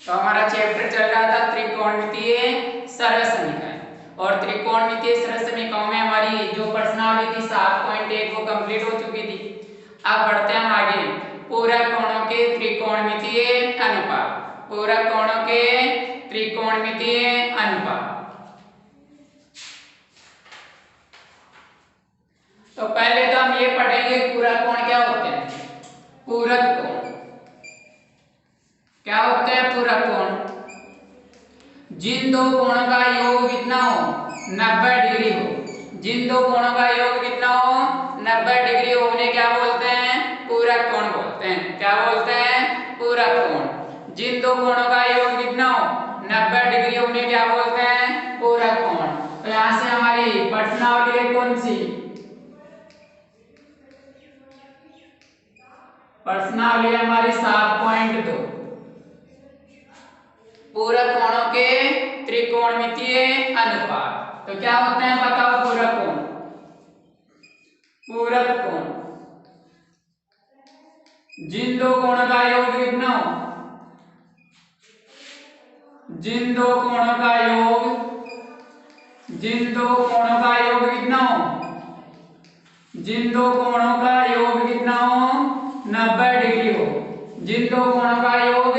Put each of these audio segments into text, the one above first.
तो हमारा चैप्टर चल रहा था त्रिकोणमितीय सरल समीकरण, और त्रिकोणमितीय सरल समीकरणों में हमारी जो प्रश्नावली थी 7.1 वो कंप्लीट हो चुकी थी। अब बढ़ते हैं हम आगे। पूरक कोणों के त्रिकोणमितीय अनुपात, पूरक कोणों के त्रिकोणमितीय अनुपात। तो पहले तो हम ये पढ़ेंगे पूरक कोण क्या होते हैं। पूरक कोण क्या होते हैं? पूरक कोण जिन दो कोणों का योग कितना हो 90 डिग्री हो। जिन दो कोणों का योग कितना हो 90 डिग्री हो उन्हें क्या बोलते हैं? पूरक कोण बोलते हैं। क्या बोलते हैं? पूरक कोण। जिन दो कोणों का योग कितना हो 90 डिग्री हो उन्हें क्या बोलते हैं? पूरक कोण। तो यहां से हमारी प्रश्नावली है कौन सी? प्रश्नावली हमारी 7.2 पूरक कोणों के त्रिकोणमितीय अनुपात। तो क्या होते हैं बताओ पूरक कोण? पूरक कोण जिन दो कोणों का योग कितना हो, जिन दो कोणों का योग, जिन दो कोणों का योग कितना हो, जिन दो कोणों का योग कितना हो 90 डिग्री हो। जिन दो कोणों का योग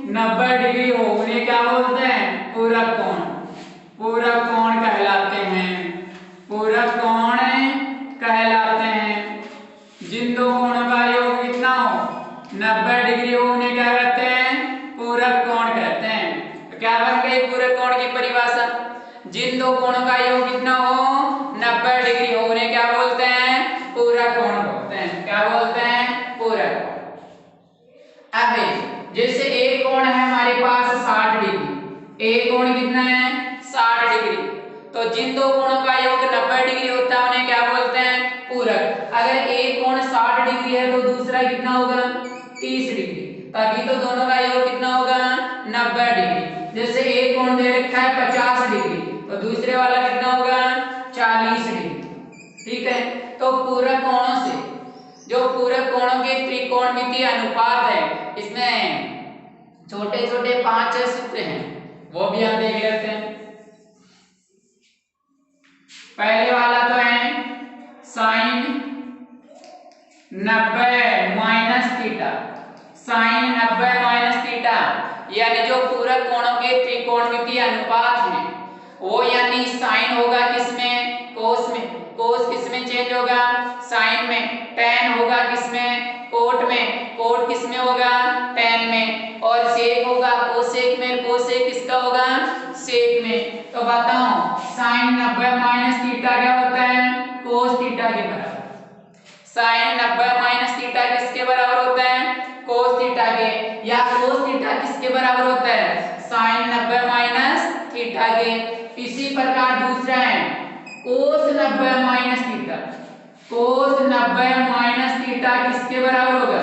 90 डिग्री हो उन्हें क्या बोलते हैं? पूरक कोण। पूरक कोण कहलाते हैं। पूरक कोण कहलाते हैं। जिन दो कोणों का योग कितना हो 90 डिग्री हो उन्हें क्या कहते हैं? पूरक कोण कहते हैं। तो क्या बन गई पूरक कोण की परिभाषा? जिन दो कोणों का योग कितना हो 90 डिग्री हो उन्हें क्या बोलते हैं? पूरक कोण बोलते हैं। क्या बोलते हैं? पूरक कोण। अब जैसे एक कोण है हमारे पास 60 डिग्री, एक कोण कितना है 60 डिग्री, तो जिन दो कोणों का योग 90 डिग्री होता है उन्हें क्या बोलते हैं? पूरक। अगर एक कोण 60 डिग्री है तो दूसरा कितना होगा 30 डिग्री, तभी तो दोनों का योग कितना होगा 90 डिग्री। जैसे एक कोण दे रखा है 50 डिग्री तो दूसरे वाला कितना होगा 40 डिग्री। ठीक है। तो पूरक कोणों से जो पूरक कोणों के त्रिकोणमितीय अनुपात है इसमें छोटे छोटे 5 सूत्र हैं वो भी हम देख लेते हैं। पहले वाला तो है sine 90 minus theta. Sine 90 minus theta यानी जो पूरक कोणों के त्रिकोणमितीय अनुपात हैं वो यानी साइन होगा किसमें? कोस में। कोस किसमें चेंज होगा? साइन में। टेन होगा किसमें? कोट में। कोट किसमें होगा? टेन में। और सेक होगा कोसेक में। कोसेक किसका होगा? सेक में। तो बताओ साइन 90 माइनस थीटा क्या होता है? कोस थीटा के बराबर। साइन 90 माइनस थीटा किसके बराबर होता है? कोस थीटा के। या कोस थीटा किसके बराबर होता है? साइन 90 माइनस थीटा के। इसी प्रकार दूसरा है कोस 90 माइनस थीटा। कोस 90 माइनस थीटा किसके बराबर होगा?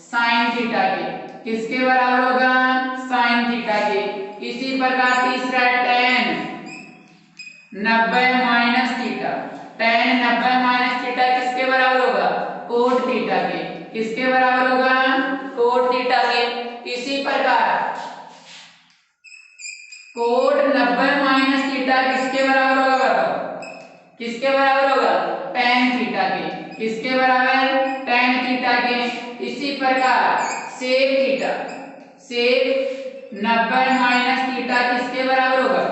साइन थीटा के। किसके बराबर होगा? साइन थीटा के। इसी प्रकार तीसरा है ten 90 minus theta. Ten 90 minus theta किसके बराबर होगा? कोट थीटा के। किसके बराबर होगा? कोट थीटा के। इसी प्रकार कोट 90 माइनस थीटा किसके बराबर होगा बताओ? किसके बराबर होगा? टेन थीटा के। किसके बराबर? टेन थीटा के। इसी प्रकार सेक थीटा। सेक 90 माइनस थीटा किसके बराबर होगा?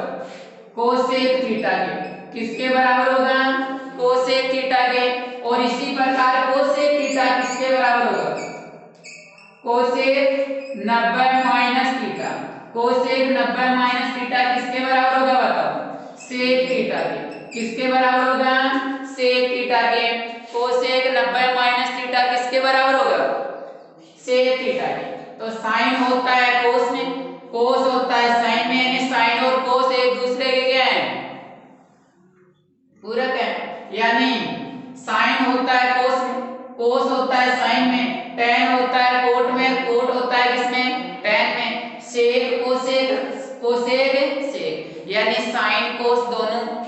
कोसेक थीटा के। किसके बराबर होगा? कोसेक थीटा के। और इसी प्रकार कोसेक थीटा किसके बराबर होगा? Cosec 90 minus theta. Cosec 90 minus theta किसके बराबर होगा बताओ? सेक थीटा के। किसके बराबर होगा? सेक थीटा के। कोसेक 90 माइनस थीटा किसके बराबर होगा? सेक थीटा के। तो साइन होता है कोस में, कोस होता है साइन में, यानी साइन और कोस एक दूसरे के क्या है? पूरक है। यानी साइन होता है कोस में, कोस होता है साइन में, टेन होता है कोट में, कोट होता है किसमें? टेन में। सेक कोसेक, कोसेक सेक, यानी साइन कोस दोनों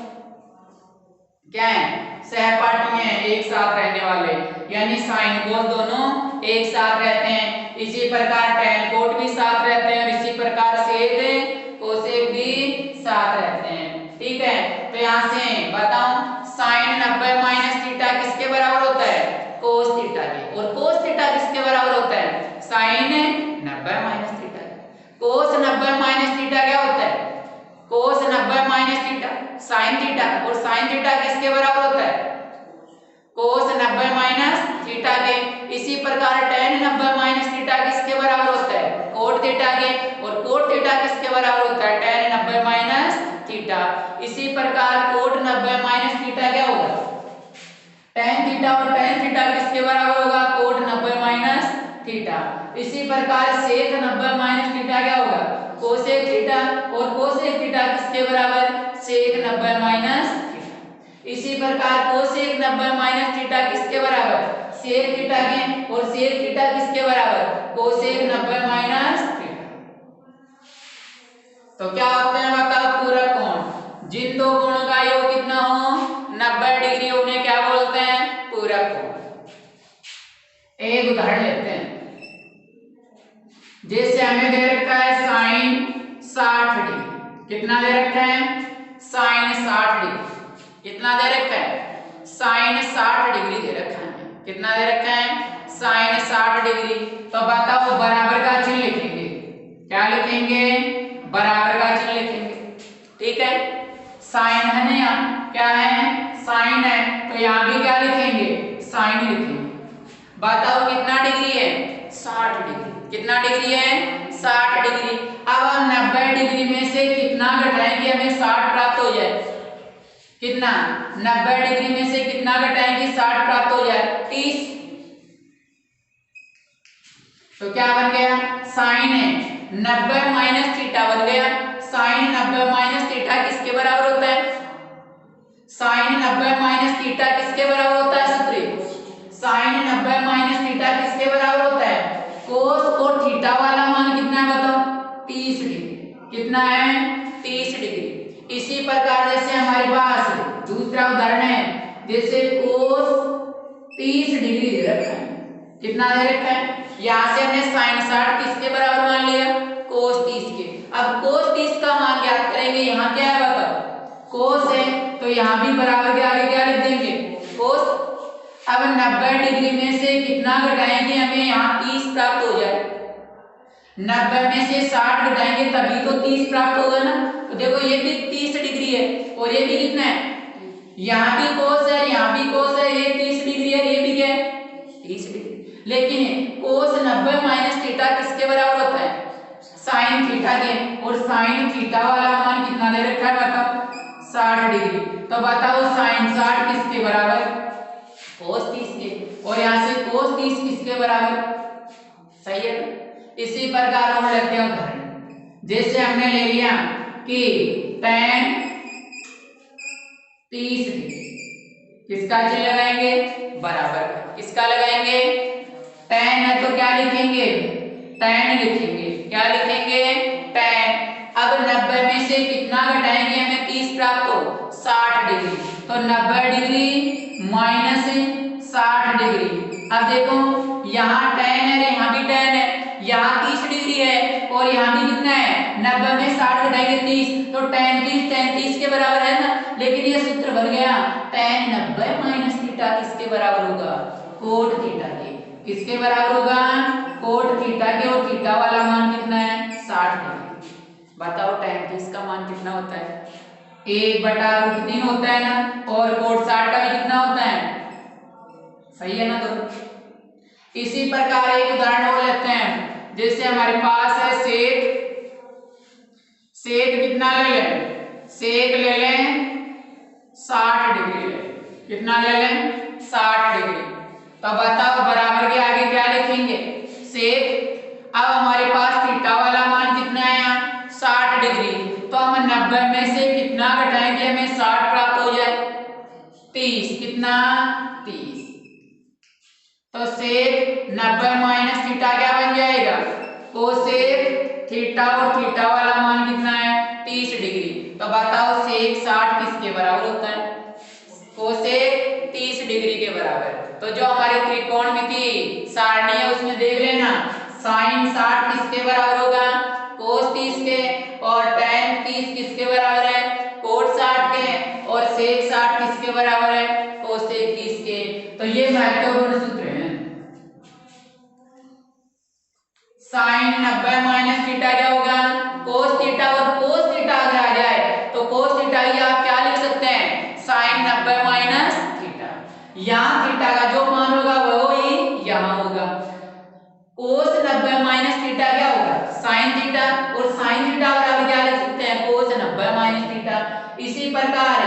क्या है? सहपाठी हैं, एक साथ रहने वाले, यानी साइन कोस दोनों एक साथ रहते हैं। इसी प्रकार tan कोट भी साथ रहते हैं और इसी प्रकार सेक कोसेक भी साथ रहते हैं। ठीक है, तो यहाँ से बताओ sin 90 माइनस थीटा किसके बराबर होता है? cos थीटा के। और cos थीटा किसके बराबर होता है? sin 90 माइनस थीटा के। cos 90 माइनस थीटा क्या होता है? cos 90 minus theta sin theta, और sin थीटा किसके बराबर होता है? cos 90 माइनस थीटा के। इसी प्रकार tan 90 माइनस थीटा किसके बराबर होता है? cot थीटा के। और cot थीटा किसके बराबर होता है? tan 90 minus theta. इसी प्रकार cot 90 माइनस थीटा क्या होगा? tan थीटा, और tan थीटा किसके बराबर होगा? cot 90 minus theta. इसी प्रकार sec 90 माइनस थीटा क्या होगा? cosec थीटा, और cosec थीटा किसके बराबर? sec 90 minus theta. इसी प्रकार cosec 90 माइनस थीटा किसके बराबर? sec थीटा के। और sec थीटा किसके बराबर? cosec 90 minus theta. तो क्या होते हैं बताओ? पूरक कोण। जिन दो कोणों का योग कितना हो 90 डिग्री उन्हें क्या बोलते हैं? पूरक कोण। एक उदाहरण लेते हैं, जैसे हमें दे रखा है sin 60 डिग्री। कितना दे रखा है? sin 60 degree. कितना दे रखा है? sin 60 डिग्री दे रखा है। कितना दे रखा है? sin 60 degree. तो बताओ बराबर का चिन्ह लिखेंगे। क्या लिखेंगे? बराबर का चिन्ह लिखेंगे। ठीक है, sin है ना, यहाँ क्या है? sin है, तो यहाँ भी क्या लिखेंगे? sin लिखेंगे। बताओ कितना डिग्री है? 60 डिग्री। कितना डिग्री है? 60 डिग्री। अब हम 90 डिग्री में से कितना घटाएंगे हमें 60 प्राप्त हो जाए? कितना? 90 डिग्री में से कितना घटाएंगे 60 प्राप्त हो जाए? 30। तो क्या बन गया? sin 90 माइनस थीटा बन गया। sin 90 माइनस थीटा किसके बराबर होता है? sin 90 माइनस थीटा किसके बराबर होता है? सूत्र sin 90 माइनस थीटा किसके बराबर होता है? cos और थीटा वाला मान कितना है बताओ? 30 डिग्री। कितना है? 30 डिग्री। इसी प्रकार जैसे हमारे पास दूसरा उदाहरण है, जैसे cos 30 डिग्री दे रखा है। कितना दे रखा है? यहाँ से हमने sin 60 किसके बराबर मान लिया? cos 30 के। अब cos 30 का मान ज्ञात करेंगे। यहाँ क्या है बताओ? cos है, तो यहाँ भी बराबर के आगे क्या लिख देंगे? cos। अब 90 डिग्री में से कितना घटाएंगे हमें यहाँ 30 प्राप्त हो जाए? 90 में से 60 घटाएंगे तभी तो 30 प्राप्त होगा ना। तो देखो ये भी 30 डिग्री है, और ये भी कितना है? यहाँ भी cos है, यहाँ भी cos है, ये 30 डिग्री है, ये भी क्या है? 30 डिग्री। लेकिन cos 90 माइनस थीटा किसके बराबर होता है? sin थीटा के। और sin थीटा वाला मान कितना दे रखा है बताओ? 60 डिग्री। तो बताओ sin 60 किसके बराबर? cos 30 के। और यहाँ से cos 30 किसके बराबर? सही है। इसी प्रकार हम लेते हैं उदाहरण, जैसे हमने ले लिया कि tan 30 डिग्री। किसका चिन्ह लगाएंगे? बराबर का। किसका लगाएंगे? tan है तो क्या लिखेंगे? tan लिखेंगे। क्या लिखेंगे? tan। अब 90 में से कितना घटाएंगे हमें 30 प्राप्त हो? 60 डिग्री। तो 90 डिग्री माइनस 60 डिग्री। अब देखो यहाँ tan है, यहाँ भी tan है, यहाँ 30 डिग्री है, और यहाँ भी कितना है? 90 में 60 घटाएंगे 30, तो tan 30 के बराबर है ना। लेकिन ये सूत्र बन गया tan 90 माइनस थीटा किसके बराबर होगा? cot थीटा के। किसके बराबर होगा? cot थीटा के। और थीटा वाला मान कितना है? 60 डिग्री। बताओ tan 30 का मान कितना होता है? 1/√3 होता है ना। और cot 60 का भी कितना होता है? सही है ना दोस्तों। इसी प्रकार एक उदाहरण और लेते हैं, जैसे हमारे पास है सेक कितना ले लें? सेक ले लें 60 डिग्री ले। कितना ले लें? 60 डिग्री। तो बताओ बराबर के आगे क्या लिखेंगे? सेक। अब हमारे पास थीटा वाला मान कितना है? 60 डिग्री। तो हम 90 में से कितना घटाएंगे हमें 60 प्राप्त हो जाए? 30। कितना? 30। तो सेक 90 माइनस थीटा क्या बन जाएगा? Cosec theta. और थीटा वाला मान कितना है? 30 डिग्री। तो बताओ सेक 60 किसके बराबर होता है? कोसेक 30 डिग्री के बराबर। तो जो हमारे त्रिकोणमिति सारणी है उसमें देख लेना साइन 60 किसके बराबर होगा, कोस 30 के, और tan 30 किसके बराबर है, कोट 60 के, और सेक 60 किसके बराबर है, कोसेक 30 के। तो ये महत्वपूर्ण सूत्र है। साइन 90 माइनस थीटा क्या होगा, कोस थीटा, और कोस थीटा अगर आ जाए तो कोस थीटा ही आप क्या लिख सकते हैं, साइन 90 माइनस थीटा। यहाँ थीटा का जो मान होगा वो ही यहाँ होगा। कोस 90 माइनस थीटा क्या होगा, साइन थीटा, और साइन थीटा बराबर क्या लिख सकते हैं, कोस 90 माइनस थीटा। इसी प्रकार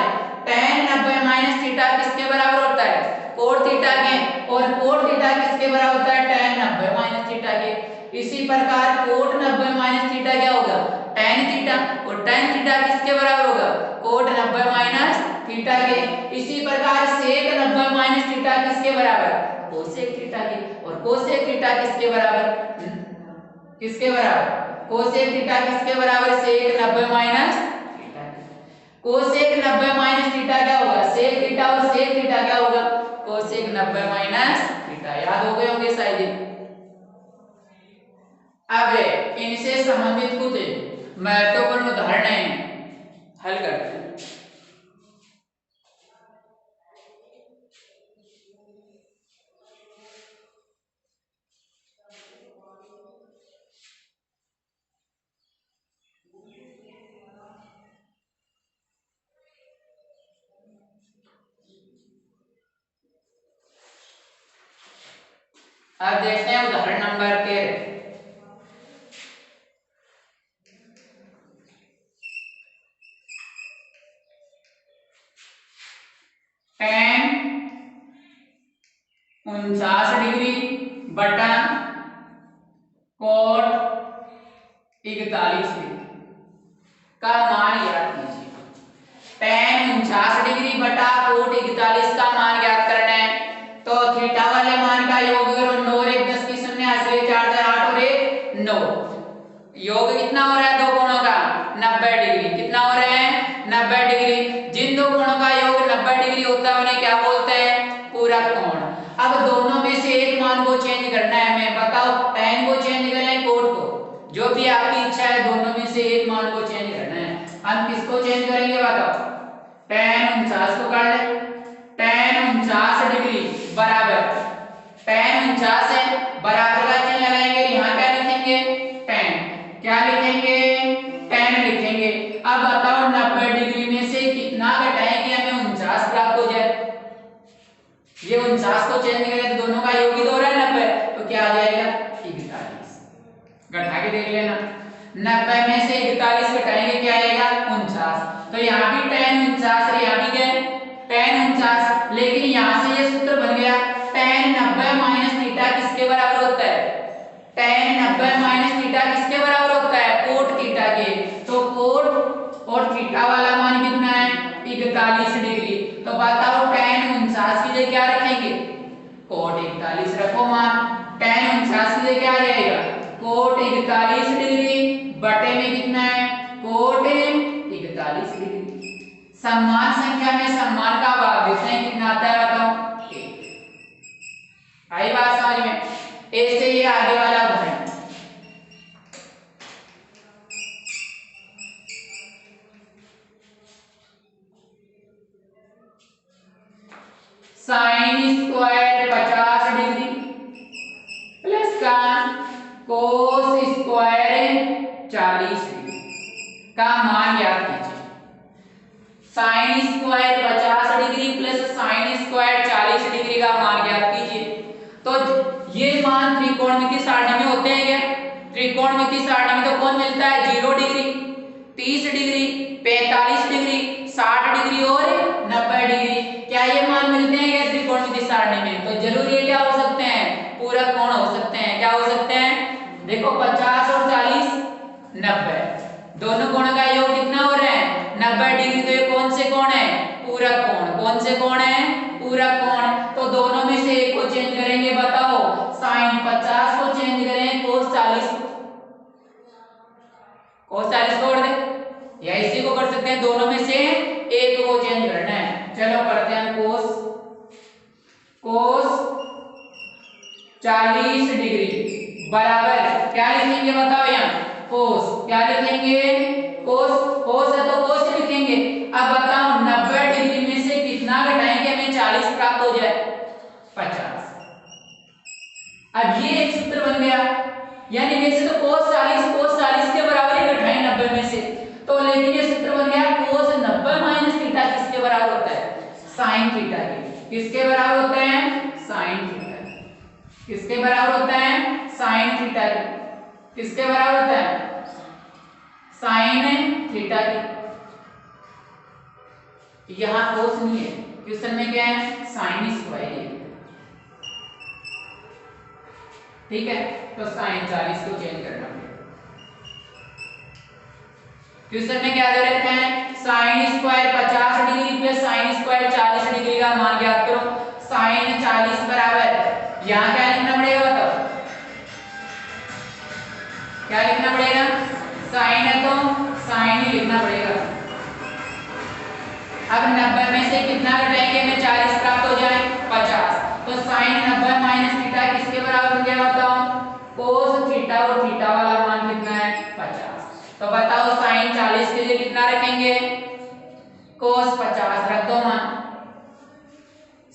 tan 90 माइनस थीटा किसके बराबर होता है, कोट थीटा के, और कोट थीटा किसके बराबर होता है, tan 90 माइनस थीटा के। इसी प्रकार कोट 90 माइनस थीटा क्या होगा, tan थीटा, और tan थीटा किसके बराबर होगा, कोट 90 माइनस थीटा के। इसी प्रकार सेक 90 माइनस थीटा किसके बराबर, कोसेक थीटा के, और कोसेक थीटा किसके बराबर, किसके बराबर, कोसेक थीटा किसके बराबर, सेक 90 माइनस थीटा के। कोसेक 90 माइनस थीटा क्या होगा, सेक थीटा, और सेक थीटा क्या होगा, कोसेक 90 माइनस थीटा। याद हो गए होंगे शायद। अब इनसे संबंधित कुछ महत्वपूर्ण उदाहरणें हल करते हैं। अब देखते हैं उदाहरण नंबर 13। tan 49 डिग्री बटा कोट 41 डिग्री का मान ज्ञात कीजिए। tan 49 डिग्री बटा कोट 41 का मान ज्ञात करना है। तो थीटा वाले मान का योग करो, 9 और 1 10 की शून्य, 4 4 8 और 1 9। योग कितना हो रहा है दो कोणों का, 90 डिग्री। कितना हो रहा है, 90 डिग्री। जिन दो कोणों का योग 90 डिग्री होता है उन्हें क्या बोलते हैं, पूरक कोण। अब दोनों में से एक मान को चेंज करना है हमें। बताओ tan को चेंज करें, कोट को, जो भी आपकी इच्छा है, दोनों में से एक मान को चेंज करना है। हम किसको चेंज करेंगे बताओ, tan 49 को कर ले। tan 49 डिग्री बराबर, tan 49 है बराबर का चिन्ह लगाएंगे, यहाँ क्या लिखेंगे, tan। क्या लिखेंगे, tan लिखेंगे। अब बताओ 90 डिग्री में से कितना घटाएं कि हमें 49 प्राप्त हो जाए। ये 49 को चेंज करें तो दोनों का योग ही तो हो रहा है 90, तो क्या आ जाएगा 41। घटा के देख लेना, 90 में से 41 घटाएंगे क्या आएगा 49। तो यहाँ भी tan 49 और यहाँ भी क्या tan 49, लेकिन यहाँ से ये सूत्र बन गया tan 90 माइनस थीटा किसके बराबर होता है, tan 90 माइनस थीटा किसके बराबर होता है, कोट थीटा के। तो कोट और थीटा वाला मान कितना है 41 डिग्री। तो बताओ tan 49 की जगह क्या रखेंगे, कोट 41 रखो मान। tan 49 की जगह क्या आ जाएगा, कोट 41 डिग्री बटे में कितना है, कोट 41 डिग्री। समान संख्या में सम्मान का भाग देते हैं, कितना आता है बताओ 1। आई बात समझ में। ऐसे ये आगे वाला उदाहरण, साइन स्क्वायर 50 डिग्री प्लस का कोस स्क्वायर 40 डिग्री का मान ज्ञात कीजिए। Sine square 50 degree plus sine square 40 degree का मान ज्ञात कीजिए। तो ये मान त्रिकोणमिति सारणी में होते हैं क्या, त्रिकोणमिति सारणी में तो कौन मिलता है, 0 डिग्री, 30 डिग्री, 45 डिग्री, 60 डिग्री और 90 डिग्री। क्या ये मान मिलते हैं क्या त्रिकोणमिति सारणी में, तो जरूर ये क्या हो सकते हैं, पूरक कोण हो सकते हैं। क्या हो सकते हैं, देखो 50 और 40 90, दोनों कोणों का योग कितना हो रहा है 90 डिग्री। तो ये कौन से कोण है, पूरक कोण। कौन से कोण है, पूरक कोण। तो दोनों में से एक को चेंज करेंगे, बताओ साइन 50 को चेंज करें कोस 40, कोस 40 को कर दे, या इसी को कर सकते हैं, दोनों में से एक को चेंज करना है। चलो करते हैं कोस 40 डिग्री बराबर क्या लिखेंगे बताओ यहाँ कोस, क्या लिखेंगे कोस, कोस है तो कोस ही लिखेंगे। अब बताओ 90 डिग्री में से कितना घटाएंगे हमें 40 प्राप्त हो जाए 50। अब ये एक सूत्र बन गया, यानी वैसे तो कोस 40 के बराबर ही घटाएं 90 में से, तो लेकिन ये सूत्र बन गया कोस 90 माइनस थीटा किसके बराबर होता है साइन थीटा के। किसके बराबर होता है साइन थीटा। किसके बराबर होता है साइन थीटा के। किसके बराबर होता है साइन थीटा के। यहां कोस नहीं है, क्वेश्चन में क्या है साइन स्क्वायर है, ठीक है, तो साइन 40 को चेंज करना पड़ेगा। क्वेश्चन में क्या दे रखा है sine square 50 degree plus sine square 40 degree का मान ज्ञात करो। साइन 40 बराबर यहां क्या लिखना पड़ेगा बताओ, क्या लिखना पड़ेगा साइन है तो साइन ही लिखना पड़ेगा। अब 90 में से कितना घटाएंगे हमें 40 प्राप्त हो जाए 50, तो साइन 90 माइनस थीटा किसके बराबर हो गया बताओ कोस थीटा, और थीटा वाला मान कितना है 50। तो बताओ साइन 40 के लिए कितना रखेंगे कोस 50 रख दो मान।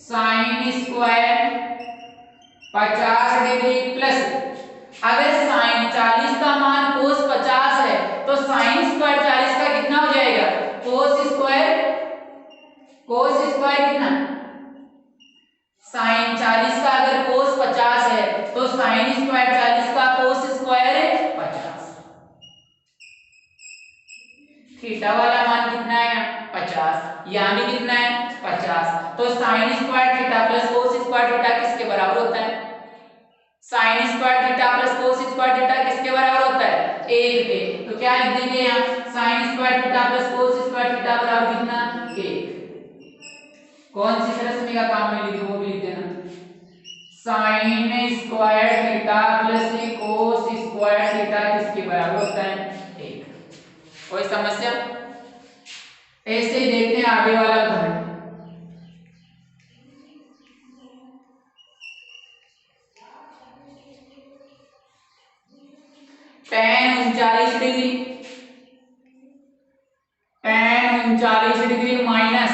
साइन स्क्वायर 50 डिग्री प्लस अगर साइन 40 का मान कोस 50 है तो साइन स्क्वायर 40 का कितना हो जाएगा कोस स्क्वायर कितना साइन 40 का अगर कोस 50 है तो साइन स्क्वायर 40 का कोस स्क्वायर 50। थीटा वाला मान कितना है 50, यहां भी कितना है 50, तो sine square theta plus cos square theta किसके बराबर होता है sine square theta plus cos square theta किसके बराबर होता है 1 के। तो क्या लिख देंगे यहाँ sine square theta plus cos square theta बराबर कितना 1। कौन सी रश्मि का काम में लिखो वो भी लिख देना sine square theta plus cos square theta किसके बराबर होता है 1। कोई समस्या? ऐसे ही देखते हैं आगे वाला उदाहरण। tan 39 degree minus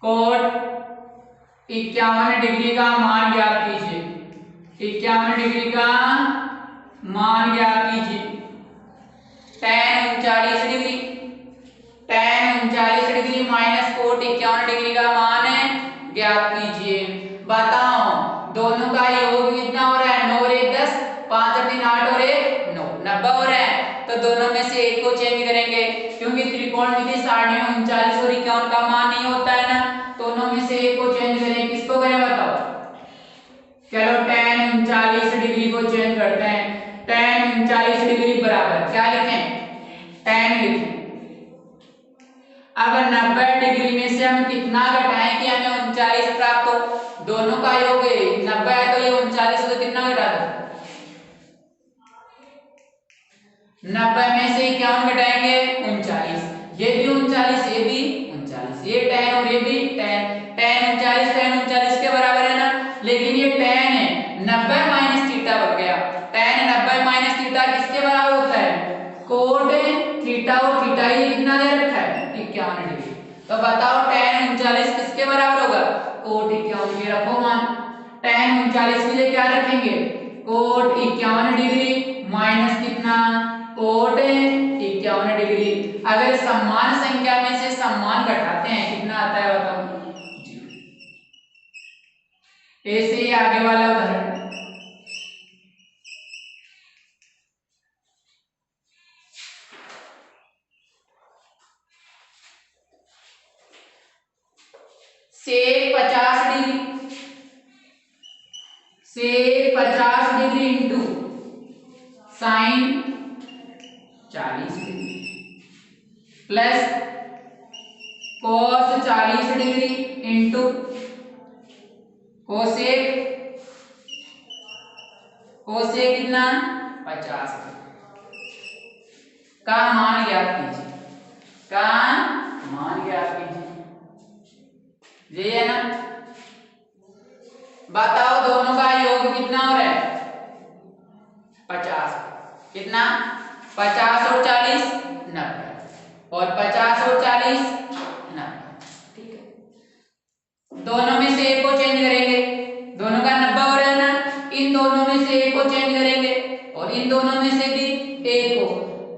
cot 51 degree का मान ज्ञात कीजिए। 51 डिग्री का मान ज्ञात कीजिए। tan 39 degree minus cot 51 degree का मान ज्ञात कीजिए। बताओ दोनों का योग कितना हो रहा है 9 और 1 10, 5 और 3 8 और 1 9 90 हो रहा है। तो दोनों में से एक को चेंज करेंगे क्योंकि त्रिकोणमितीय सारणियों 39 और 51 का मान नहीं होता है ना, दोनों में से एक को चेंज करें। किसको करें बताओ? चलो tan 39 डिग्री को चेंज करते हैं। tan 39 डिग्री बराबर क्या लिखें tan लिखें। अगर 90 डिग्री में से हम कितना घटाएं कि हमें 39 प्राप्त हो, दोनों का योग 90 है तो ये 39 तो कितना घटा दो 90 में से क्या घटाएंगे 39, ये भी 39 ये भी 39, ये tan और ये भी tan 39 के बराबर है ना, लेकिन ये tan है 90 माइनस थीटा बन गया। tan 90 माइनस थीटा किसके बराबर होता है कोट थीटा, और थीटा ही कितना दे रखा है 51 डिग्री। तो बताओ tan 39 किसके बराबर होगा कोट 51 के रखो मान। tan 39 के लिए क्या रखेंगे कोट 51 डिग्री माइनस कितना कोट 51 डिग्री। अगर समान संख्या में से समान घटाते हैं कितना आता है बताओ। ऐसे ही आगे वाला उदाहरण। सेक 50 degree into sine 40 degree plus cos 40 degree into cosec कितना 50 का मान ज्ञात कीजिए। ये है ना, बताओ दोनों का योग कितना हो रहा है कितना 50 और 40 90 और 50 और 40 90। ठीक है, दोनों में से एक को चेंज करेंगे, दोनों का 90 हो रहा है ना, इन दोनों में से एक को चेंज करेंगे और इन दोनों में से भी एक को।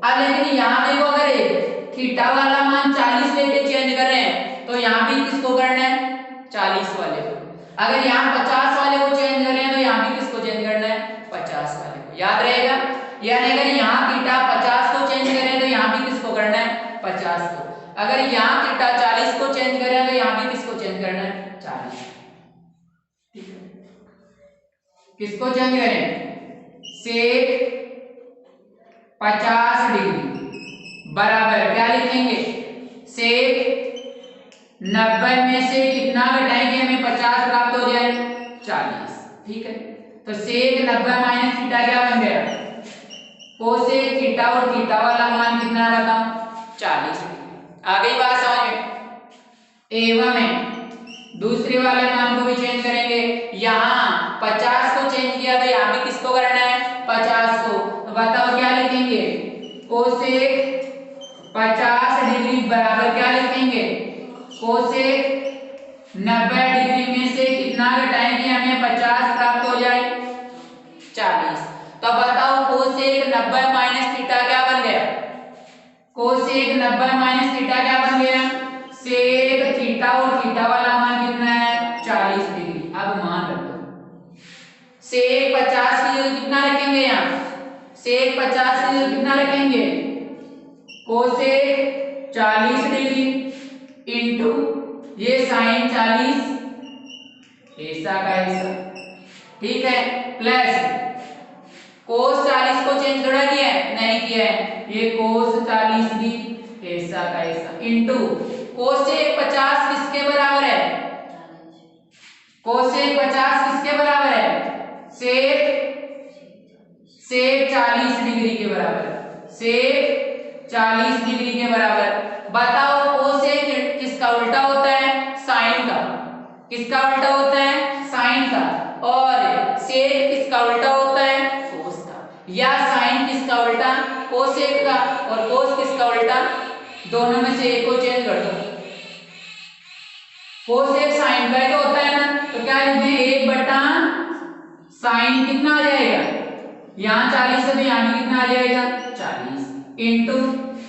अब लेकिन यहाँ देखो, अगर एक थीटा वाला मान 40 लेके चेंज कर रहे हैं तो यहाँ भी किसको करना है 40 वाले को। अगर यहाँ 50 वाले को चेंज कर रहे हैं तो यहाँ भी किसको चेंज करना है 50 वाले को। याद रहेगा, यानी अगर यहाँ थीटा 50 को चेंज करें तो यहाँ भी किसको करना है 50 को। अगर यहाँ थीटा 40 को चेंज करें तो यहाँ भी किसको चेंज करना है 40। ठीक है, किसको चेंज करें सेक 50 डिग्री बराबर क्या लिखेंगे सेक 90 में से कितना घटाएंगे हमें 50 प्राप्त हो जाए 40। ठीक है, तो सेक 90 माइनस थीटा क्या बन गया कोसेक थीटा और थीटा वाला मान कितना बताओ 40। आ गई बात समझ में। एवं दूसरे वाले मान को भी चेंज करेंगे, यहाँ 50 को चेंज किया तो यहाँ भी किसको करना है 50 को। तो बताओ क्या लिखेंगे कोसेक 50 डिग्री बराबर क्या लिखेंगे कोसेक 90 डिग्री में से कितना घटाएंगे हमें 50 प्राप्त हो जाए 40। तो बताओ कोसेक 90 माइनस थीटा क्या बन गया कोसेक 90 माइनस थीटा क्या बन गया सेक थीटा और थीटा वाला मान कितना है 40 डिग्री। अब मान रख दो सेक 50 की जगह कितना रखेंगे यहाँ सेक 50 की जगह कितना रखेंगे कोसेक 40 डिग्री इंटू ये साइन 40 ऐसा का ऐसा। ठीक है, प्लस कोस 40 को चेंज थोड़ा किया है नहीं किया है, ये कोस 40 भी ऐसा का ऐसा इंटू कोसेक 50 किसके बराबर है कोसेक 50 किसके बराबर है सेक 40 डिग्री के बराबर सेक 40 डिग्री के बराबर। बताओ कोसेक किसका उल्टा होता है साइन का, किसका उल्टा होता है साइन का, और सेक किसका उल्टा होता है कोस का, या साइन किसका उल्टा कोसेक का और कोस किसका उल्टा, दोनों में से एक को चेंज कर दो। कोसेक साइन का तो होता है ना, तो क्या लिखते हैं 1 बटा साइन कितना आ जाएगा यहाँ 40 है तो यहाँ भी कितना आ जाएगा 40 इंटू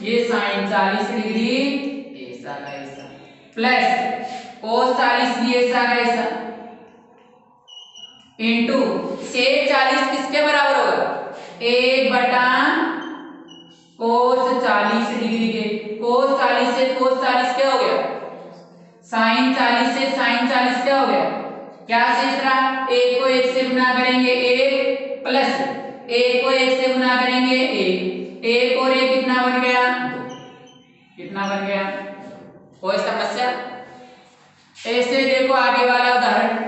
ये साइन 40 डिग्री ऐसा का ऐसा प्लस कोस 40 भी ऐसा का ऐसा इंटू सेक 40 किसके बराबर होगा 1 बटा कोस 40 डिग्री के। कोस 40 से कोस 40 क्या हो गया साइन 40 से साइन 40 क्या हो गया क्या शेष रहा 1 को 1 से गुना करेंगे 1 प्लस 1 को 1 से गुना करेंगे 1 और 1 कितना बन गया 2 कितना बन गया। कोई समस्या ऐसे देखो आगे वाला उदाहरण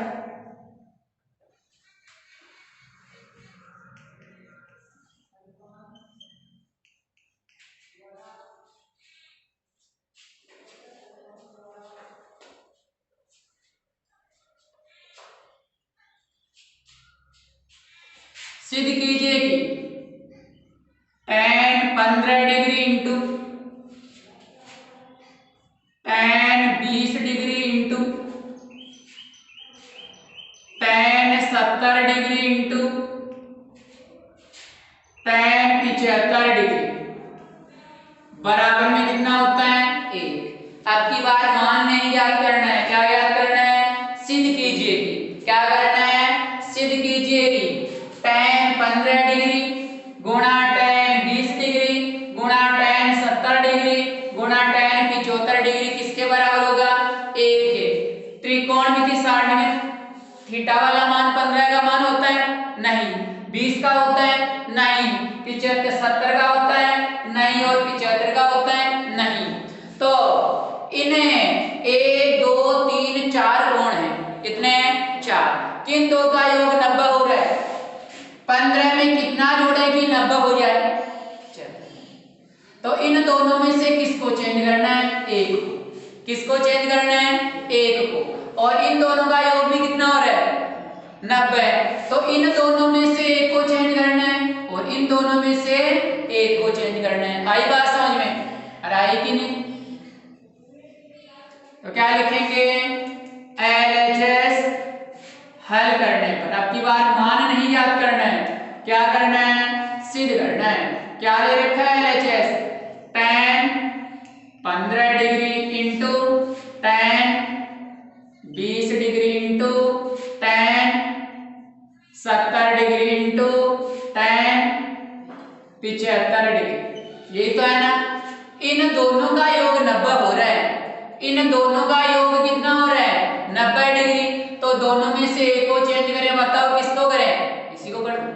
सिद्ध कीजिए कि tan 15 degree into tan 20 degree into tan 70 degree into tan 75 degree बराबर में कितना होता है 1। अब की बार मान नहीं याद करना है, क्या याद करना है सिद्ध कीजिए कि क्या करना है सिद्ध कीजिए कि tan 15 डिग्री गुणा tan 20 डिग्री गुणा tan 70 डिग्री गुणा tan 75 डिग्री किसके बराबर होगा 1 के। त्रिकोणमिति सारणी में थीटा वाला मान 15 का मान होता है नहीं, 20 का होता है नहीं, 75 70 का होता है नहीं और 75 का होता है नहीं। तो इन्हें 1 2 3 4 कोण है, कितने 4, किन दो का योग 90 हो रहा है 15 में कितना जोड़ेगी 90 हो जाए। तो इन दोनों में से किसको चेंज करना है 1 को, किसको चेंज करना है 1 को, और इन दोनों का योग भी कितना हो रहा है 90। तो इन दोनों में से 1 को चेंज करना है और इन दोनों में से एक को चेंज करना है। आई बात समझ में? अरे आई कि नहीं? तो क्या लिखेंगे? LHS हल करने पर, अब की बार मान नहीं याद करना है, क्या करना है? सिद्ध करना है। क्या ले रखा है LHS? tan 15 degree into tan 20 degree into tan 70 degree into tan 75 degree, यही तो है ना। इन दोनों का योग 90 हो रहा है। इन दोनों का योग कितना हो रहा है? 90 डिग्री। तो दोनों में से एक को चेंज करें, बताओ किसको करें? इसी को कर दो।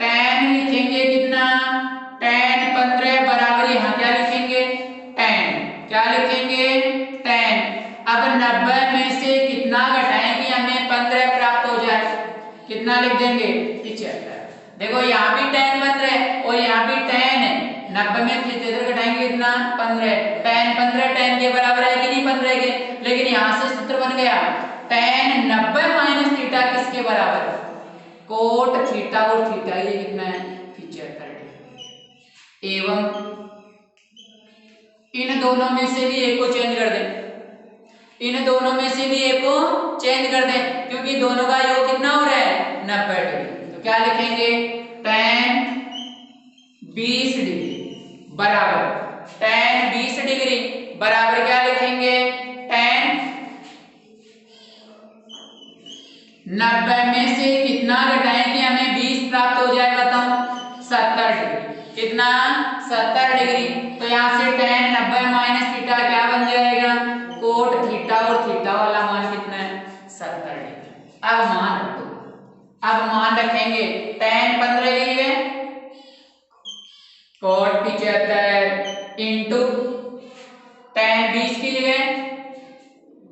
tan लिखेंगे कितना? tan 15 बराबर यहाँ क्या लिखेंगे? tan, क्या लिखेंगे? tan। अब 90 में से कितना घटाएं कि हमें 15 प्राप्त हो जाए? कितना लिख देंगे? 75। देखो यहाँ भी tan बन रहा है और यहाँ भी tan है। 90 में 75 घटाएंगे कितना? 15। tan 15 tan के बराबर है कि नहीं? 15 के। लेकिन यहाँ से सूत्र बन गया tan 90 माइनस थीटा किसके बराबर? कोट थीटा, और थीटा ये कितना है? 75 डिग्री। एवं इन दोनों में से भी एक को चेंज कर दें। इन दोनों में से भी एक को चेंज कर दें, क्योंकि दोनों का योग कितना हो रहा है? 90 डिग्री। तो क्या लिखेंगे? tan 20 डिग्री बराबर tan 20 डिग्री बराबर क्या लिखेंगे? tan 90 में से कितना घटाएं कि हमें 20 प्राप्त हो जाए? बताओ। 70 डिग्री। कितना? 70 डिग्री। तो यहाँ से tan 90 माइनस थीटा क्या बन जाएगा? कोट थीटा, और थीटा वाला मान कितना है? 70 डिग्री। अब मान रखो। अब मान रखेंगे tan 15 की जगह कोट 75 इंटू tan 20 की जगह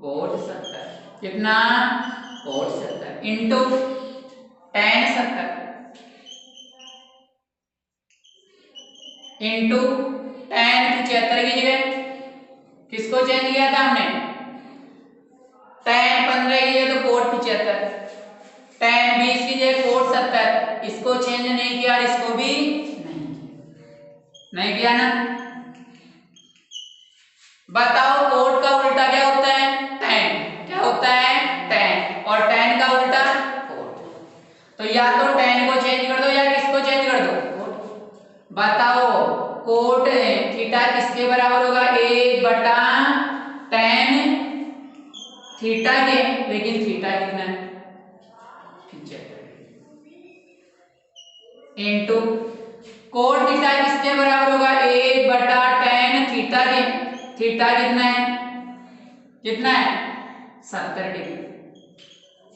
कोट 70। कितना? Cot 70 into tan 70 into tan 75 की जगह किसको चेंज किया था हमने? tan 15 की जगह तो कोट 75, tan 20 की जगह कोट 70। इसको चेंज नहीं किया और इसको भी नहीं किया ना। बताओ कोट का उल्टा क्या होता है? tan। क्या होता है? tan। और tan का उल्टा कोट। तो या तो tan को चेंज कर दो या किसको चेंज कर दो? कोट। बताओ कोट थीटा किसके बराबर होगा? 1/tan थीटा के। लेकिन थीटा कितना है? 75 इंटू कोट थीटा किसके बराबर होगा? 1/tan थीटा के। थीटा कितना है? कितना है? 70 डिग्री।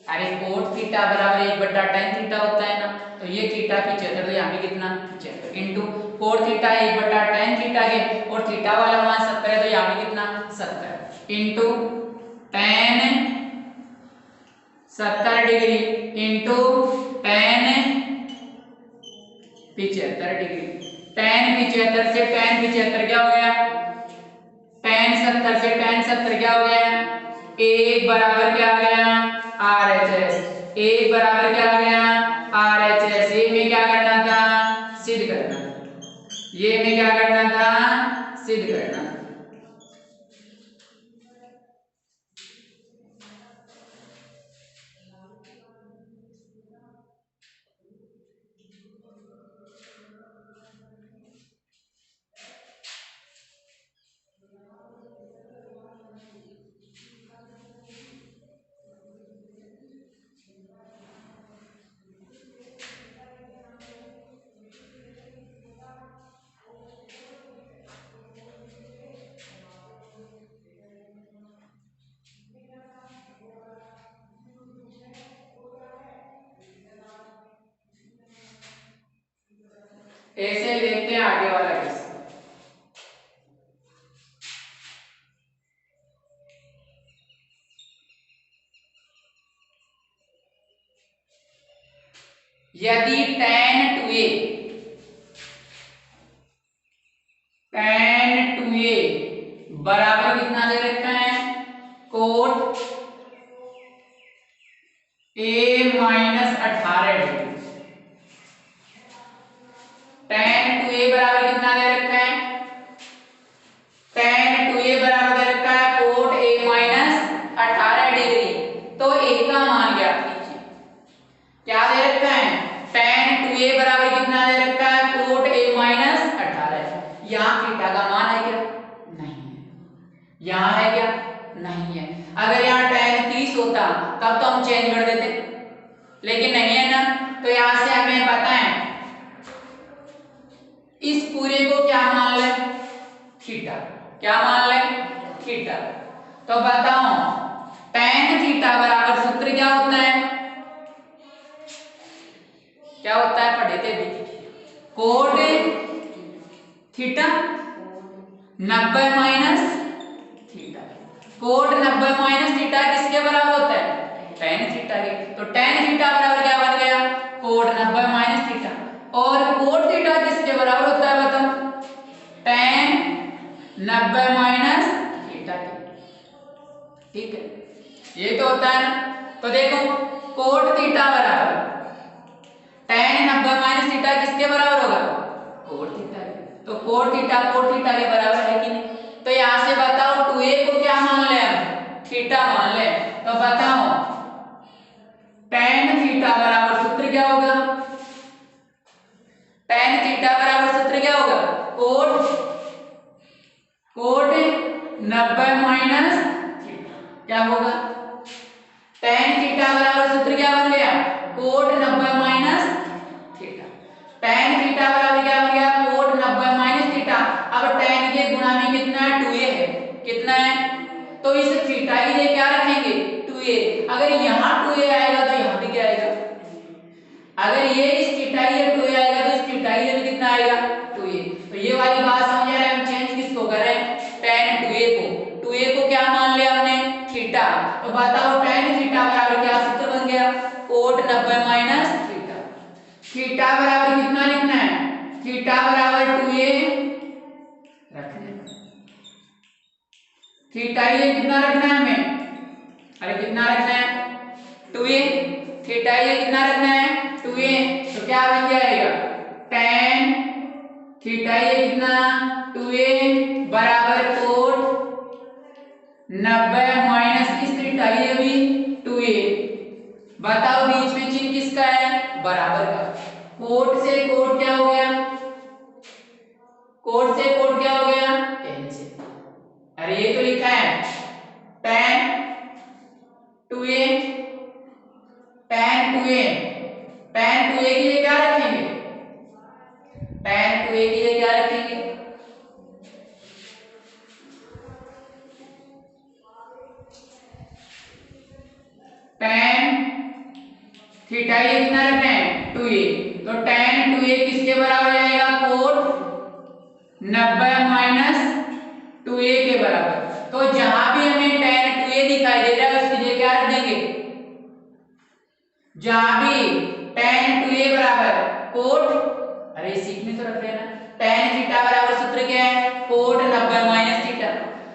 अरे कोट थीटा बराबर 1/tan थीटा होता है ना, तो ये थीटा 75, तो यहाँ भी कितना? 75 into cot theta 1/tan theta के और थीटा वाला मान 70 है, तो यहाँ भी कितना? 70 into tan 70 degree into tan 75 degree. tan 75 से tan 75 क्या हो गया? tan 70 से tan 70 क्या हो गया? एक बराबर क्या आ गया? RHS। एक बराबर क्या आ गया? RHS। ये में क्या करना था? सिद्ध करना। ये में क्या करना था? सिद्ध करना। ऐसे देखते हैं आगे वाला केस। यदि tan 2a बराबर कितना दे रखा है? कोट a - 18 यहाँ है क्या? नहीं है। अगर यहाँ tan 30 होता तब तो हम चेंज कर देते, लेकिन नहीं है ना। तो यहाँ से हमें पता है इस पूरे को क्या मान ले? थीटा। क्या मान ले? थीटा। तो बताओ tan थीटा बराबर सूत्र क्या होता है? क्या होता है? पढ़े थे भी, cot theta 90 minus theta. Cot 90 minus theta किसके बराबर होता है? tan थीटा के। तो tan थीटा बराबर क्या बन गया? Cot 90 minus theta. और कोट थीटा किसके बराबर होता है बताओ? tan 90 माइनस थीटा के। ठीक है, ये तो होता है ना। तो देखो कोट थीटा बराबर tan 90 माइनस थीटा किसके बराबर होगा? कोट थीटा के। तो कोट थीटा के बराबर है कि नहीं? तो यहां से बताओ 2a को क्या मान ले? हम थीटा मान ले। तो बताओ tan थीटा बराबर सूत्र क्या होगा? tan थीटा बराबर सूत्र क्या होगा? Cot 90 minus theta. क्या होगा? tan थीटा बराबर सूत्र क्या बन गया? Cot 90 minus theta. tan theta बराबर क्या बन गया? Cot 90 minus theta. अब tan के गुणा में कितना है? 2a है। कितना है? तो इस थीटा की जगह क्या रखेंगे? 2a। अगर यहाँ 2a आएगा तो यहाँ भी क्या आएगा? अगर ये इस थीटा की जगह 2a आएगा तो इस थीटा की जगह कितना आएगा? 2a। तो ये वाली बात समझ रहे हैं? हम चेंज किसको कर रहे हैं? tan 2a को। 2a को क्या मान लिया हमने? थीटा। तो बताओ tan थीटा बराबर क्या सूत्र बन गया? Cot 90 minus theta. थीटा बराबर कितना लिखना है? थीटा बराबर 2a रखने का। थीटा ये कितना रखना है हमें? अरे कितना रखना है? 2a। थीटा ये कितना रखना है? 2a। तो क्या बन जाएगा? tan थीटा ये कितना? 2a बराबर कोट 90 माइनस इस थीटा ये भी 2a। बताओ बीच में चिन्ह किसका है? बराबर का। कोट से कोट क्या हो गया? कोट से कोट क्या हो गया? कैंसिल। अरे ये तो लिखा है tan 2a। tan 2a की जगह क्या रखेंगे? tan 2a की जगह क्या रखेंगे? tan थीटा ये कितना रखना है? 2a। तो tan 2a किसके बराबर जाएगा? कोट 90 माइनस 2a के बराबर। तो जहां भी हमें tan 2a दिखाई दे रहा है उसकी जगह क्या रख देंगे? जहां भी tan 2a बराबर कोट, अरे सीखने तो रख लेना, tan थीटा बराबर सूत्र क्या है? Cot 90 minus theta.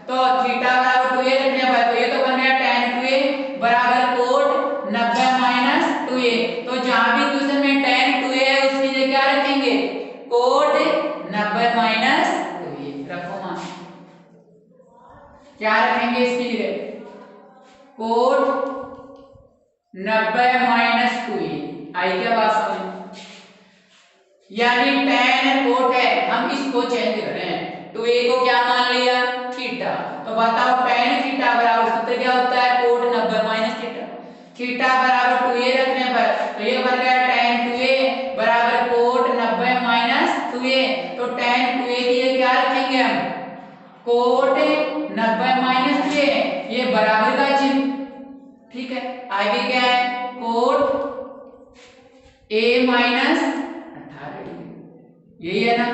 तो थीटा बराबर 2a रखने पर तो ये तो बन गया tan 2a बराबर कोट 90 माइनस 2a। तो जहां भी क्वेश्चन में tan 2a है उसकी जगह क्या रखेंगे? कोट 90 माइनस 2a रखो। मान क्या रखेंगे इसकी जगह? Coat 90 minus 2a। आई क्या बात समझ? यानी tan कोट है, हम इसको चेंज कर रहे हैं। 2a को क्या मान लिया? थीटा। तो बताओ tan थीटा बराबर सूत्र क्या होता है? Cot 90 minus theta. थीटा बराबर 2a रखने पर तो ये बन गया tan 2a बराबर कोट 90 माइनस 2a। तो tan 2a की जगह क्या रखेंगे हम? Cot 90 minus 2a। ये बराबर का चिन्ह। ठीक है, आगे क्या है? Cot a minus 18 degree. यही है ना?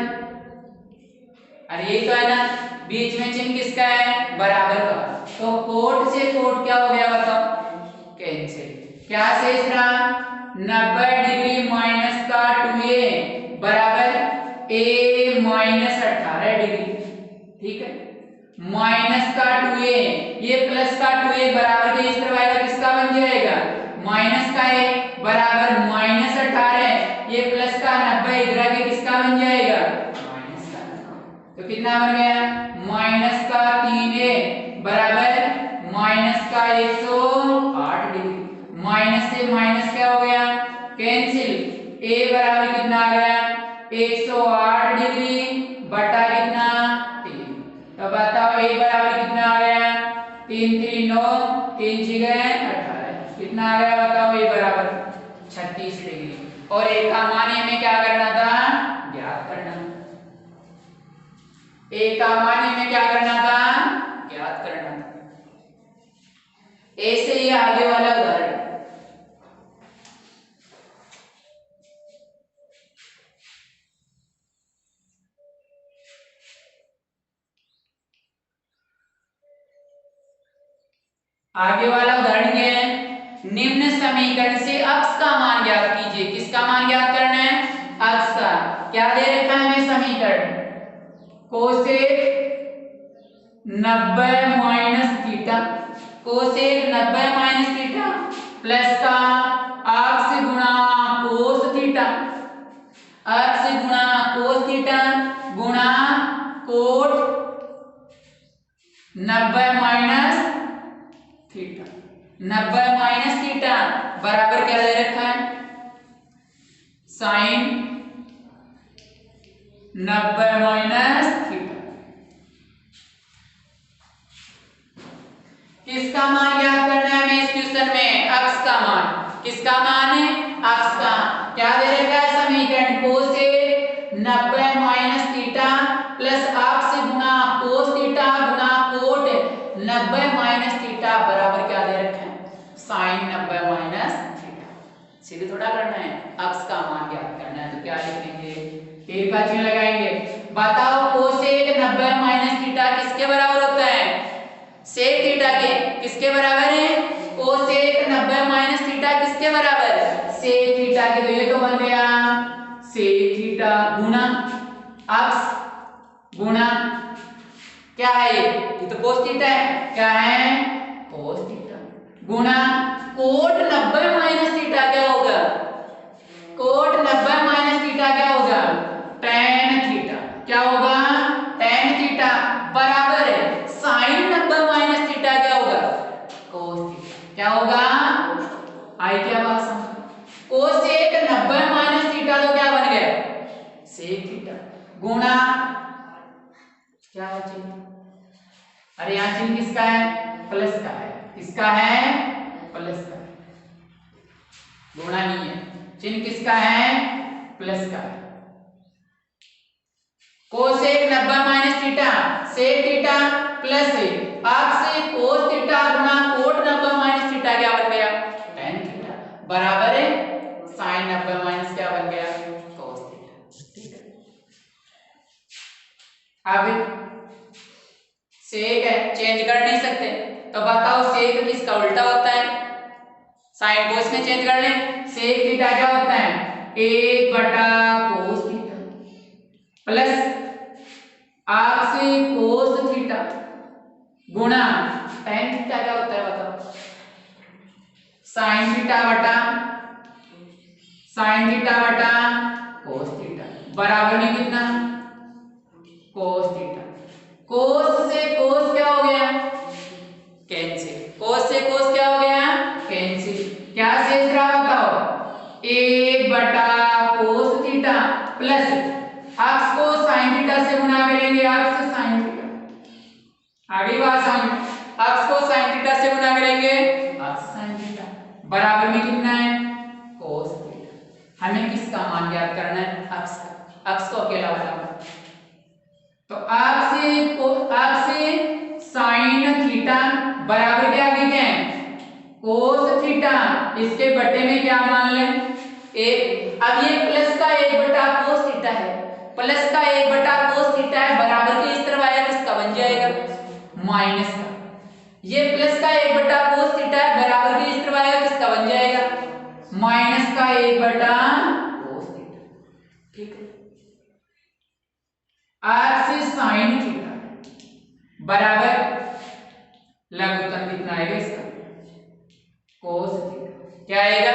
अरे यही तो है ना? बीच में चिन्ह किसका है? बराबर का। तो कोट से कोट क्या हो गया बताओ? कैंसिल। क्या शेष रहा? 90 डिग्री माइनस का 2a बराबर a माइनस 18 डिग्री। ठीक है, माइनस का 2a ये प्लस का 2a बराबर के इस तरफ आएगा, किसका बन जाएगा? माइनस का a बराबर माइनस 18। ये प्लस का 90 इधर आके किसका बन जाएगा? माइनस का। तो कितना बन गया? माइनस का 3a बराबर माइनस का 108 डिग्री। माइनस से माइनस क्या हो गया? कैंसिल। a बराबर कितना आ गया? 108 डिग्री बटा कितना? 3। तो बताओ a बराबर कितना आ गया? 3 3 9, 3 6 18, कितना आ गया बताओ, ये बराबर 36 डिग्री। और ए का मान हमें क्या करना था, ज्ञात करना। ए का मान हमें क्या करना था, ज्ञात करना था। ऐसे ही आगे वाला उदाहरण, आगे वाला उदाहरण ये है, निम्न समीकरण से अक्ष का मान ज्ञात कीजिए। किसका मान ज्ञात करना है, अक्ष का। क्या दे रखा है हमें समीकरण, cosec 90 minus theta, cosec 90 minus theta plus का अक्ष गुणा कोस थीटा, अक्ष गुणा कोस थीटा गुणा cot 90 minus theta, 90 minus theta बराबर क्या दे रखा है, साइन 90 माइनस थीटा। किसका मान याद करना है हमें इस क्वेश्चन में, अक्ष का मान। किसका मान है, अक्ष का। क्या दे रखा है समीकरण, कोसेक 90 माइनस थीटा प्लस अक्ष गुणा कोस थीटा गुणा कोट 90 माइनस थीटा बराबर क्या दे रखा है, साइन 90 माइनस थीटा। सीधे थोड़ा करना है, अक्ष का मान ज्ञात करना है। तो क्या लिखेंगे, तीर का चिन्ह लगाएंगे। बताओ कोसेक 90 माइनस थीटा किसके बराबर होता है, सेक थीटा के। किसके बराबर है, कोसेक 90 माइनस थीटा किसके बराबर, सेक थीटा के। तो ये तो बन गया सेक थीटा गुणा अक्ष गुणा क्या है, ये तो कोस थीटा है, क्या है कोस थीटा गुणा कोट 90 माइनस थीटा क्या होगा, कोट 90 माइनस थीटा क्या होगा, tan थीटा। क्या होगा, tan थीटा बराबर है साइन 90 माइनस थीटा क्या होगा, कोस थीटा। क्या होगा, आई क्या बात समझ, कोसेक 90 माइनस थीटा तो क्या बन गया, सेक थीटा गुणा क्या है चिन्ह, अरे यहाँ चिन्ह किसका है, प्लस का है। किसका है, प्लस का है, गुणा नहीं है, चिन्ह किसका है, प्लस का है। Cosec 90 minus theta sec theta plus अक्ष कोस थीटा गुणा कोट 90 माइनस थीटा क्या बन गया, tan थीटा बराबर है साइन 90 माइनस क्या बन गया, कोस थीटा। ठीक है, अब सेक है, चेंज कर नहीं सकते, तो बताओ सेक किसका उल्टा होता है, साइन कोस में चेंज कर लें। सेक थीटा क्या होता है, 1 बटा कोस थीटा प्लस अक्ष कोस थीटा गुणा tan थीटा क्या होता है बताओ, साइन थीटा बटा कोस थीटा बराबर में कितना, कोस थीटा। कोस से कोस क्या हो गया, कैंसिल, कोस से कोस क्या हो गया, कैंसिल। क्या शेष रहा बताओ, 1 बटा कोस थीटा प्लस अक्ष को साइन थीटा से गुणा करेंगे, अक्ष साइन थीटा, आगे बात समझ, अक्ष को साइन थीटा से गुणा करेंगे, अक्ष साइन थीटा बराबर में कितना है, कोस थीटा। हमें किसका मान ज्ञात करना है, अक्ष का, अक्ष को अकेला वाला। तो अक्ष साइन थीटा बराबर क्या लिखे हैं, कोस थीटा, इसके बटे में क्या मान लें, एक। अब ये प्लस का 1 बटा कोस थीटा है, प्लस का 1 बटा कोस थीटा है बराबर के इस तरफ आया, किसका बन जाएगा, माइनस का। ये प्लस का 1 बटा कोस थीटा है बराबर के इस तरफ आया, किसका बन जाएगा, माइनस का 1 बटा कोस थीटा। ठीक है, अक्ष साइन थीटा बराबर लघुत्तम कितना आएगा इसका, कोस थीटा। क्या आएगा,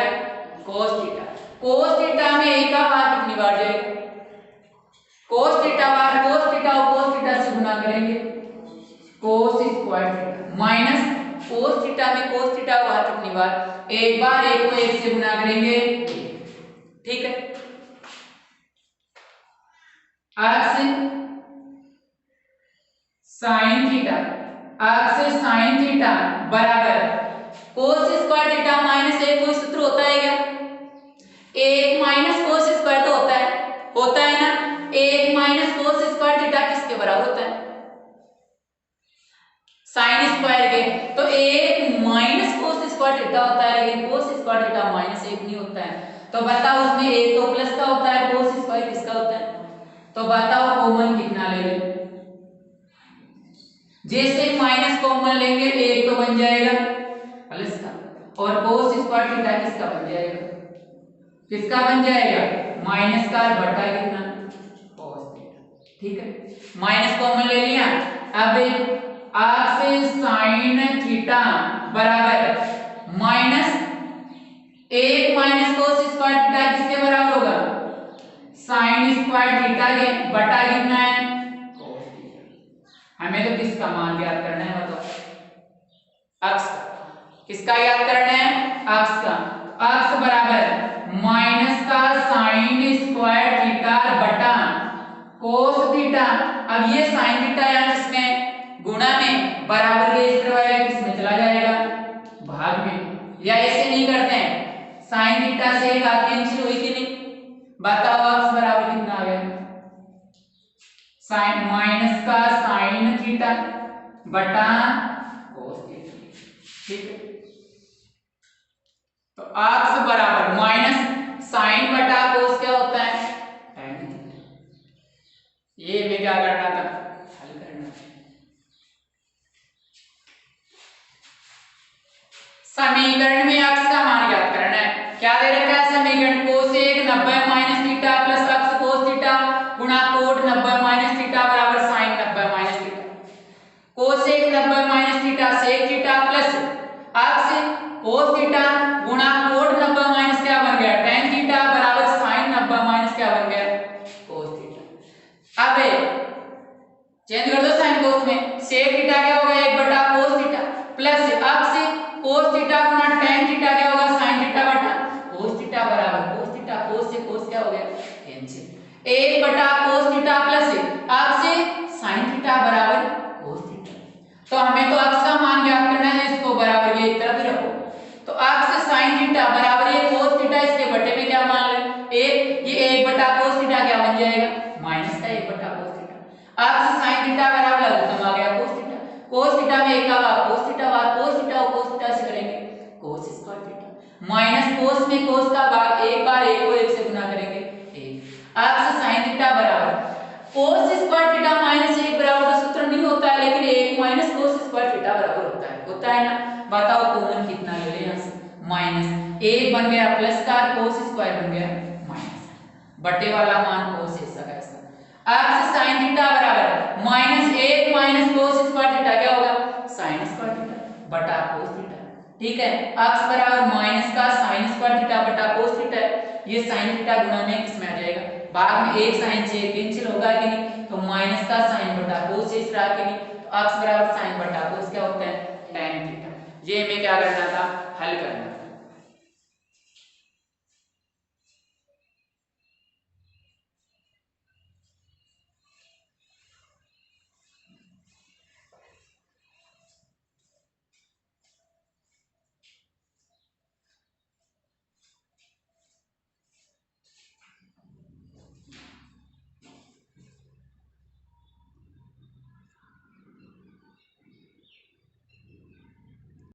कोस थीटा। कोस थीटा में एक का भाग कितनी बार जाएगा, कोस थीटा बार कोस थीटा और कोस थीटा से गुणा करेंगे, cos square theta minus cos theta में कोस थीटा बार कितनी बार, एक बार, एक को एक से गुणा करेंगे। ठीक है, अक्ष साइन थीटा अक्स साइन थीटा बराबर कोस स्क्वायर थीटा माइनस 1 कोई सूत्र होता है क्या? 1 माइनस कोस स्क्वायर तो होता है ना। 1 माइनस कोस स्क्वायर थीटा किसके बराबर होता है? साइन स्क्वायर के। तो 1 माइनस कोस स्क्वायर थीटा होता है, लेकिन कोस स्क्वायर थीटा माइनस 1 नहीं होता है। तो बताओ उसमें 1 तो प्लस का होता है, कोस स्क्वायर किसका होता है? तो बताओ कॉमन कितना ले लें? जैसे माइनस कॉमन लेंगे 1 तो बन जाएगा प्लस का, और कोस स्क्वायर थीटा किसका बन जाएगा? किसका बन जाएगा? माइनस का बटा कितना? Cos theta. ठीक है, माइनस कॉमन ले लिया। अब अक्स साइन थीटा बराबर minus 1 minus cos square theta किसके बराबर होगा? साइन स्क्वायर थीटा के बटा कितना है? Cos theta. हमें तो किसका मान ज्ञात करना है? बताओ, अक्स का। किसका ज्ञात करना है? अक्स का। अक्स बराबर माइनस का साइन स्क्वायर थीटा बटा कोस थीटा। अब ये साइन थीटा यार किसमें गुणा में बराबर के इस तरह किसमें चला जाएगा? भाग में। या ऐसे नहीं करते हैं, साइन थीटा से घात कैंसिल हुई कि नहीं? बताओ अक्स बराबर कितना आ गया? साइन माइनस का साइन थीटा बटा कोस थीटा। ठीक है, तो अक्स बराबर माइनस साइन बटा कोस क्या होता है? tan theta. ये मैं क्या करना था? हल करना। समीकरण में अक्स का मान ज्ञात करना है। क्या दे रखा है समीकरण? कोसेक 90 माइनस थीटा प्लस अक्स कोस थीटा गुणा कोट 90 माइनस थीटा बराबर sine 90 minus theta. Cosec 90 minus theta sec theta plus अक्स कोस थीटा गुणा कोट 90 माइनस क्या बन गया? tan थीटा बराबर साइन 90 माइनस क्या बन गया? Cos theta. अब चेंज कर दो साइन कोस में। सेक थीटा क्या होगा? 1 बटा कोस थीटा प्लस अक्स कोस थीटा गुणा tan थीटा क्या होगा? साइन थीटा बटा कोस थीटा बराबर कोस थीटा। कोस से कोस क्या हो गया? कैंसिल। 1 बटा कोस थीटा प्लस अक्स साइन थीटा बराबर कोस थीटा। तो हमें तो अक्स का मान ज्ञात करना है, इसको बराबर के एक तरफ ही रखो। तो अक्स साइन थीटा बराबर ये कोस थीटा, इसके बटे में क्या मान ले? 1। ये 1 बटा कोस थीटा क्या बन जाएगा? माइनस का 1 बटा कोस थीटा। अक्स साइन थीटा बराबर लघुत्तम आ गया कोस थीटा। कोस थीटा में 1 का भाग कोस थीटा, भाग कोस थीटा और कोस थीटा से करेंगे cos square theta minus cos में कोस का भाग 1 बार 1 को 1 से गुना करेंगे 1। अक्स साइन थीटा बराबर कोस स्क्वायर थीटा माइनस 1 बराबर का सूत्र नहीं होता है, लेकिन 1 माइनस कोस स्क्वायर थीटा बराबर होता है ना। बताओ कॉमन कितना ले लें? यहां से माइनस 1 बन गया प्लस का कोस स्क्वायर बन गया माइनस, बटे वाला मान कोस ऐसा का ऐसा। अक्स साइन थीटा बराबर minus 1 minus cos square theta क्या होगा? साइन स्क्वायर थीटा बटा कोस थीटा। ठीक है, अक्स बराबर माइनस का साइन स्क्वायर थीटा बटा कोस थीटा। ये साइन थीटा गुणा में किस में आ जाएगा? भाग में 1 साइन से कैंसिल होगा कि नहीं? तो माइनस का साइन बटा कोस इस रहा कि नहीं? तो अक्स बराबर साइन बटा कोस क्या होता है? tan theta. ये हमें क्या करना था? हल करना था।